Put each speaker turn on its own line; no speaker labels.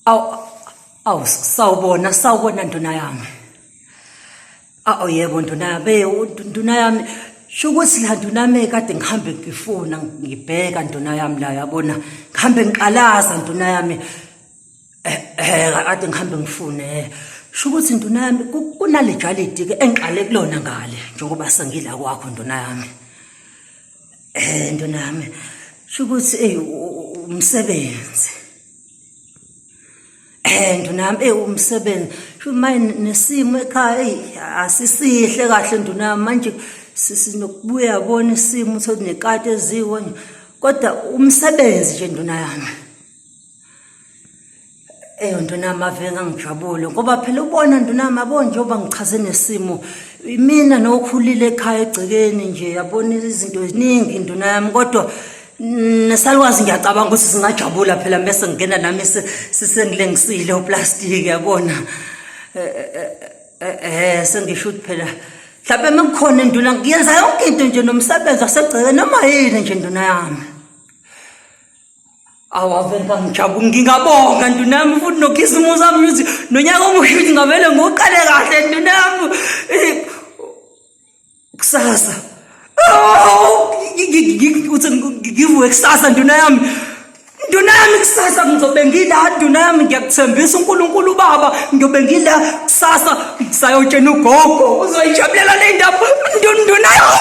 Aw sawubona nduna yami. Yebo nduna yami. Shukuthi la nduna yami kade ngihambe ngifuna ngibheka nduna yami la yabona. Ngihambe ngiqalaza nduna yami. Kade ngihambe ngifune. Shukuthi nduna yami kunale jalidi ke engiqale kulona ngale njengoba sengila kwakho nduna yami. Nduna yami. Shukuthi umsebenzi. Nduna yami umsebenzi shumaye nesimo ekhaya asisihle kahle nduna yami manje sinokubuya yabona isimo uthi nekati eziwe kodwa umsebenzi nje nduna yami nduna yami avenge ngijabule ngoba phela ubona nduna yami abona njengoba ngichaze nesimo mina nokhulile ekhaya egcekeni nje yabona izinto eziningi nduna yami kodwa nesalwazi ngiyacabanga ukuthi singajabula phela bese ngena nami sisengilengisile uplastic yabona sengisho ukuthi phela mhlawumbe mekukhona nduna ngiyenza yonke into nje nomsebenzi wasegceke noma yini nje nduna yami awavenga ngijabula ngingabonga nduna yami futhi nokhisimusi wami ukuthi nonyaka omuhle ngavele ngoqale kahle nduna yami kusasa ngivuke kusasa nduna yami kusasa ngizobe ngila nduna yami ngiyakuthembisa uNkulunkulu baba ngiyobe ngila kusasa sayotshena ugogo uzoyijabulela le ndaba nduna yami